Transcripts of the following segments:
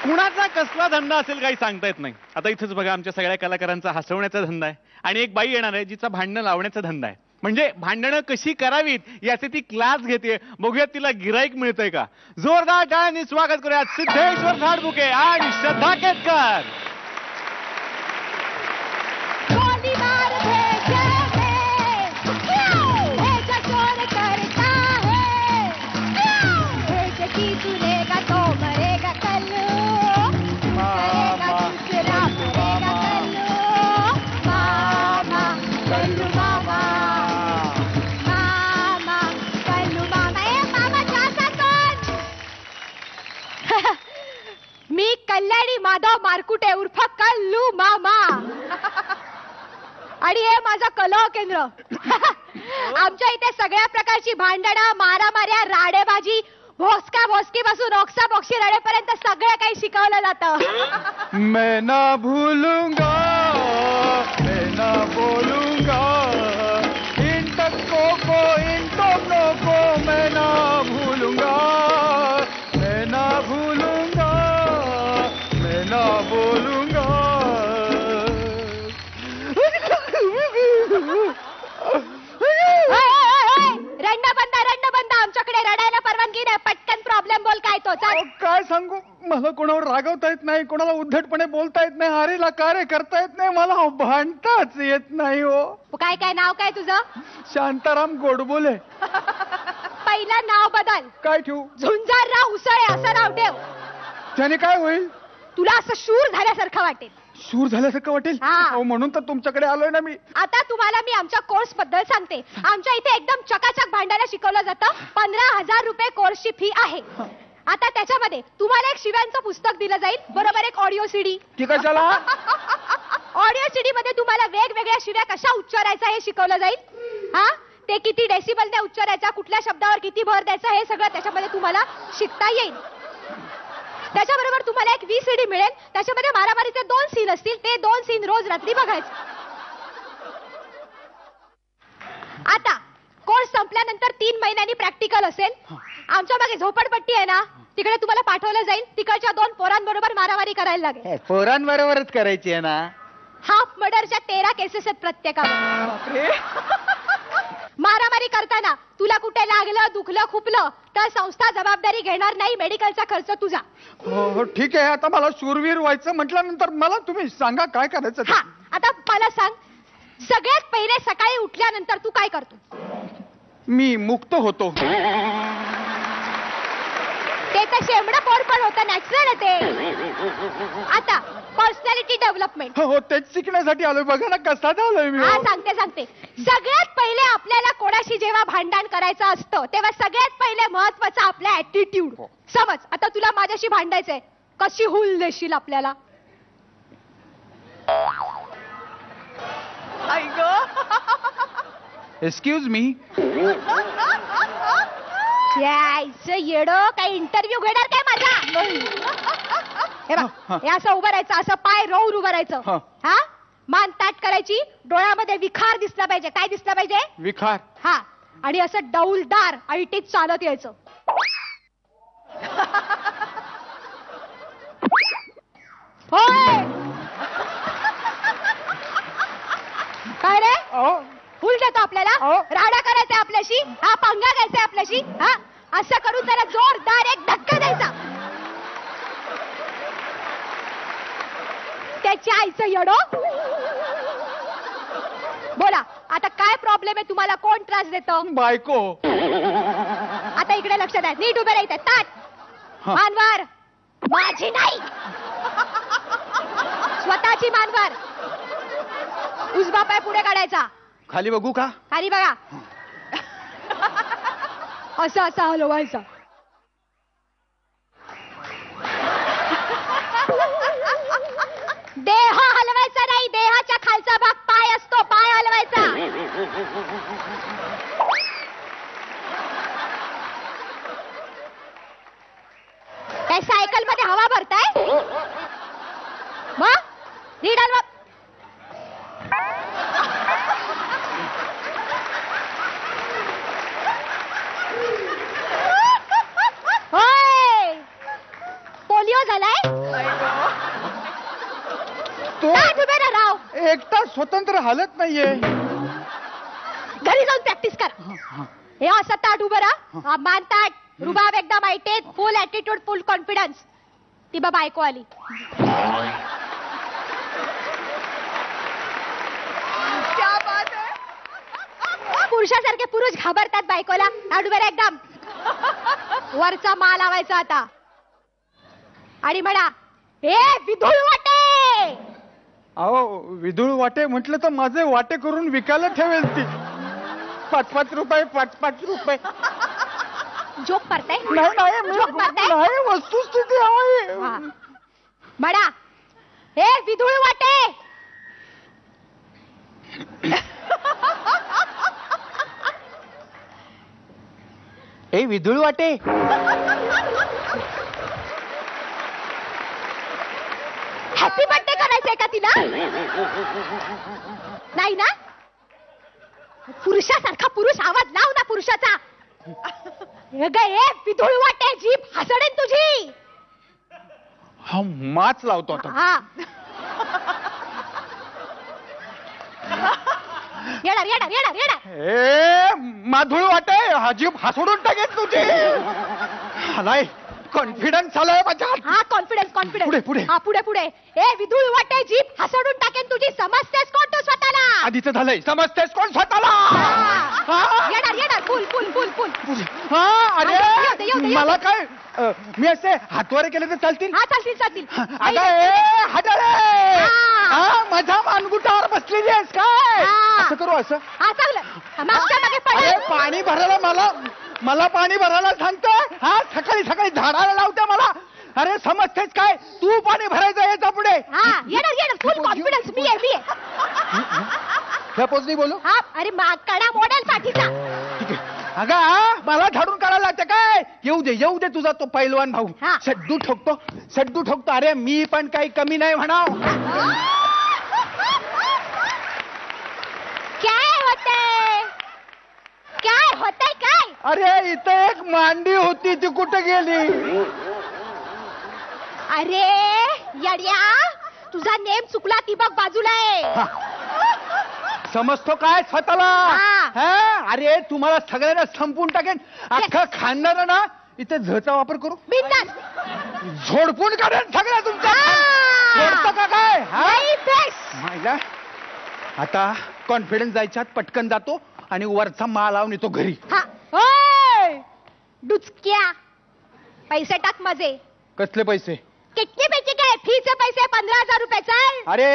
कुणाचा कसला धंदा असेल काही सांगता येत नाही. आता इथेच बघा आमच्या सगळ्या कलाकारांचा हसवण्याचा धंदा आहे आणि एक बाई येणार आहे जिचा भांडणं लावण्याचा धंदा आहे. म्हणजे भांडणं कशी करावीत याचे ती क्लास घेते. बघूयात तिला गिराईक मिळतंय का. जोरदार टाळ्यांनी स्वागत करूयात सिद्धेश्वर झाडबुके आणि श्रद्धा केतकर. मी कल्याणी माधव मारकुटे उर्फ कल्लू मामा आणि हे माझं कलह केंद्र. आमच्या इथे सगळ्या प्रकारची भांडणं, मारामाऱ्या, राडेबाजी, भोसका भोसकी पासून ऑक्सा बॉक्सी रडेपर्यंत सगळं काही शिकवलं जातं. मैं ना भूलूंगा, मैं ना बोलूंगा, इन टक्कों को, इन टोनों को मैं ना भूलूंगा, मैं ना भूलूंगा, मैं ना बोलूंगा. रडणं बंद. आमच्याकडे रडायला परवानगी नाही. पटकन प्रॉब्लेम बोल काय तो. काय सांगू, मला कोणावर रागवता येत नाही, कोणाला उद्धटपणे बोलता येत नाही, हरीला कार्य करता येत नाही, मला भांडताच येत नाही. हो काय काय नाव काय तुझं? शांताराम गोडबोले. पहिलं नाव बदल. काय ठेवू? झुंजारराव उसळे असं नाव ठेव. त्याने काय होईल? तुला असं शूर झाल्यासारखं वाटेल. सूर झाल्यासारखं वाटेल? म्हणून तर तुमच्याकडे आलोय ना मी. आता तुम्हाला मी आमच्या कोर्स बद्दल सांगते. आमच्या इथे एकदम चकाचक भांडायला शिकवलं जातं. 15,000 रुपये कोर्सची फी आहे. आता त्याच्यामध्ये तुम्हाला एक शिव्यांचं पुस्तक दिलं जाईल, बरोबर एक ऑडिओ सीडी. ती कशाला? ऑडिओ सीडी मध्ये तुम्हाला वेगवेगळ्या शिव्या कशा उच्चारायचा हे शिकवलं जाईल. हा, ते किती डेसिबलने उच्चारायचा, कुठल्या शब्दावर किती भर द्यायचा, हे सगळं त्याच्यामध्ये तुम्हाला शिकता येईल. त्याच्याबरोबर तुम्हाला एक VCD मिळेल. त्याच्यामध्ये मारामारीचे 2 सीन असतील. ते 2 सीन रोज रात्री बघायचे. आता कोर्स संपल्यानंतर 3 महिन्यांनी प्रॅक्टिकल असेल. आमच्या मागे झोपडपट्टी आहे ना, तिकडे तुम्हाला पाठवलं जाईल. तिकडच्या 2 पोरांबरोबर मारामारी करायला लागेल. पोरांबरोबरच करायची आहे ना? हाफ मर्डरच्या 13 केसेस आहेत प्रत्येकावर. मारामारी करताना तुला कुठे लागलं, दुखलं, खुपलं तर संस्था जबाबदारी घेणार नाही. मेडिकलचा खर्च तुझा. हो ठीक आहे. आता मला शूरवीर व्हायचं म्हटल्यानंतर मला तुम्ही सांगा काय करायचं. हा, आता मला सांग, सगळ्यात पहिले सकाळी उठल्यानंतर तू काय करतो? मी मुक्त होतो. ते तर शेमडं पोर पण होतं, नॅचरल आहे ते. आता पर्सनॅलिटी डेव्हलपमेंट. हो तेच शिकण्यासाठी आलोय. बघा ना कसा झालोय मी. हा, सांगते. सगळ्यात पहिले आपल्याला कोणाशी जेव्हा भांडण करायचं असतं तेव्हा सगळ्यात पहिले महत्वाचा आपला ऍटिट्यूड. समज आता तुला माझ्याशी भांडायचंय, कशी हुल देशील आपल्याला? Excuse me. यायचं येडो, काही इंटरव्ह्यू घेणार काय माझा? हे बघ, हे असं उभं राहायचं, असं पाय रोवून उभं राहायचं. हा, मान ताट करायची, डोळ्यामध्ये विखार दिसला पाहिजे. काय दिसला पाहिजे? विखार. हा, आणि असं डौलदार ऐटीत चालत यायचं. होय, काय रे? फुल देतो आपल्याला. राडा करायचा आपल्याशी, हा पंगा घ्यायचा आपल्याशी. हा, असं करून त्याला जोरदार एक धक्का द्यायचा. त्याच्या आईचं येडो. बोला आता काय प्रॉब्लेम आहे तुम्हाला? कोण त्रास देतं? बायको. आता इकडे लक्ष द्या. नीट उभे राहायचं. ताट मानवर. माझी नाही, स्वतःची मानवर. उजवा पाय पुढे काढायचा. खाली बघू का? खाली बघा. असं हलवायचं. देह हलवायचा नाही, देहाच्या खालचा भाग पाय असतो, पाय हलवायचा. काय सायकल मध्ये हवा भरताय? मग नीट हलवा. पोलिओ झालाय? एकटा स्वतंत्र हालत नाहीये. घरी जाऊन प्रॅक्टिस कर. हे असं ताट उभं राहा. मान ताट, रुबाब एकदम ऐटेत, फुल ऍटिट्यूड, फुल कॉन्फिडन्स. ती बा बायको आली. पुरुषासारखे पुरुष घाबरतात बायकोला. ताट उभं राहा एकदम. वरचा माल लावायचा आता आणि म्हणा, हे विधुळ वाटे. अहो विदुळ वाटे म्हटलं तर माझे वाटे करून विकायला ठेवेल ती. 5-5 रुपये, 5-5 रुपये. जोक करताय? नाही जोक करताय? नाही, वस्तुस्थिती आहे. हा. म्हणा, हे विधुळ वाटे. ए विदुळ वाटे. हॅपी बर्थडे करायचंय का तिला? नाही ना? पुरुषासारखा पुरुष आवाज लाव ना पुरुषाचा. हे ग, हे विधुळ वाटे, जीभ हसडेन तुझी. हा माच लावतो आता. हा. येणार येणार येणार येणार. ए माधुळ वाटे, हाजीब हसडून टाकेल तुझे. आलाय कॉन्फिडन्स आलाय माझ्या. हा कॉन्फिडन्स कॉन्फिडन्स. पुढे, पुढे. हा पुढे पुढे. ए विधुळ वाटे, जीभ हसडून टाकेन तुझी. समजतेस कोण तू स्वतःला? आधीच झालंय. समजतेस कोण स्वतःला? हा. येणार येणार. फुल फुल फुल फुल. हा अरे येऊ दे, येऊ दे. मला काय मी असे हातवारे केले तर चालतील? हा चालतील चालतील. अगं ए हटरे. हा. हा माझ्या मानगुटावर बसलेली आहेस काय? हा. असं करू असं. हा चांगलं. मागच्या मागे अरे पडा. पाणी भरायला मला पाणी भरायला सांगतोय. हा सकाळी सकाळी झाडाला लावते मला. अरे समजतेस काय? तू पाणी भरायचं याचा पुढे. हा येणार येणार. फुल कॉन्फिडन्स. मी आहे. ह्या पोचनी बोलू. हा अरे कडा मॉडेल पाठीचा. ठीक आहे. अगं मला झाडून काढायला लागतं काय? येऊ दे तुझा तो पैलवान भाऊ. हा. सड्डू ठोकतो. अरे मी पण काही कमी नाही म्हणाव. काय होतंय काय? अरे इथं एक मांडी होती, ती कुठे गेली? अरे येड्या, तुझा नेम चुकला. ती बघ बाजूला आहे. समजतो काय स्वतःला? हा. हा? अरे तुम्हाला सगळ्यांना संपून टाकेन. अख्खा खानदार ना इथे झचा वापर करू. बिंदास झोडपून काढेन सगळ्या तुमच्या. हा. झोडतं का काय? हा? नाही बेस. माहिला आता कॉन्फिडन्स जायच्यात पटकन जातो आणि वरचा माल लावून येतो घरी. हा. ओय डुचक्या, पैसे टाक माझे. कसले पैसे? किती पैसे? काय फीचे पैसे? 15,000 रुपये. चल. अरे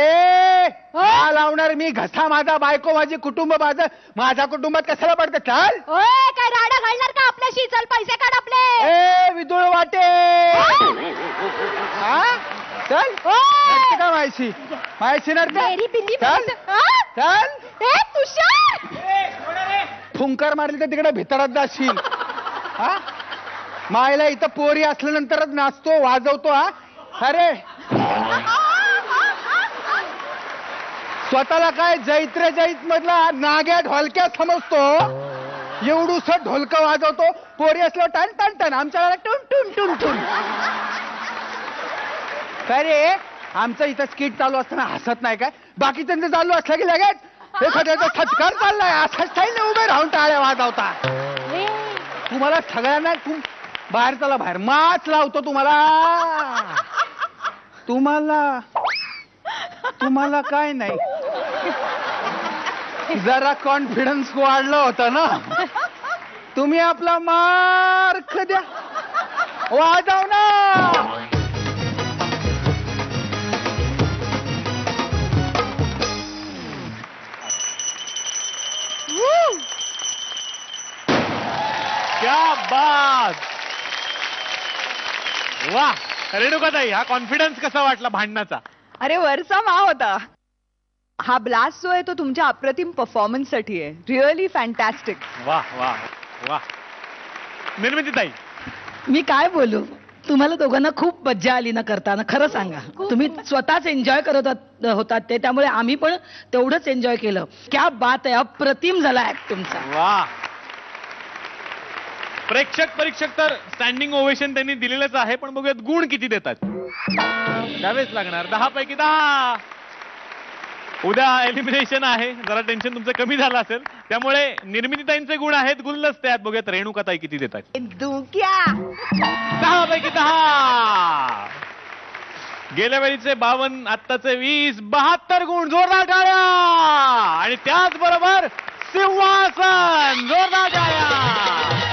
हो? माल लावणार मी, घसा माझा, बायको माझी, कुटुंब माझं. माझ्या कुटुंबात कशाला पडतं? चल. ओय काय राडा घालणार का आपल्याशी? चल पैसे काढ आपले. ए विदुळ वाटे. हा चल. नडते का मायशी नडते? मेरी बिल्ली चल चल. ए तुषार, फुंकार मारली तर तिकडे भितरात जाशील. हा मायला इथं पोरी असल्यानंतरच नाचतो, वाजवतो. हा अरे स्वतःला काय जैत मधला नाग्या ढोलक्या समजतो. एवढूस ढोलकं वाजवतो. पोरी असल्यावर टन टन टन, आमच्या टून टून टून टून. काय रे आमचं इथं स्किट चालू असताना हसत नाही काय? बाकी त्यांचं चालू असलं की लगेच एखाद्याचा थटकार चाललाय असा स्टाईलने उभे राहून टाळ्या वाजवता. तुम्हाला सगळ्यांना बाहेर चला, बाहेर माच लावतो तुम्हाला काय नाही. जरा कॉन्फिडन्स वाढलं होतं ना. तुम्ही आपला मार्क द्या, वाजव ना. क्या बात. वा रेणुकाताई, हा कॉन्फिडन्स कसा वाटला भांडणाचा? अरे वरचा मा होता. हा ब्लास्ट जो आहे तो तुमच्या अप्रतिम परफॉर्मन्स साठी आहे. Really fantastic. वा वा वा. निर्मितीताई, मी काय बोलू, तुम्हाला दोघांना खूप मज्जा आली ना करताना. खरं सांगा, तुम्ही स्वतःच एन्जॉय करत होतात ते, त्यामुळे आम्ही पण तेवढंच एन्जॉय केलं. क्या बात आहे, अप्रतिम झाला ऍक्ट तुमचा. वा. प्रेक्षक परीक्षक तर स्टँडिंग ओवेशन त्यांनी दिलेलंच आहे, पण बघूयात गुण किती देतात. द्यावेच लागणार. 10 पैकी 10. उद्या एलिमिनेशन आहे, जरा टेन्शन तुमचं कमी झालं असेल. त्यामुळे निर्मितीताईंचे गुण आहेत गुलदस्त्यात. बघूयात रेणुकाताई किती देतात. दुक्या 10 पैकी 10. गेल्या वेळीचे 52, आत्ताचे 20, 72 गुण. जोरदार टाळ्या. आणि त्याचबरोबर सिंहासन. जोरदार टाळ्या.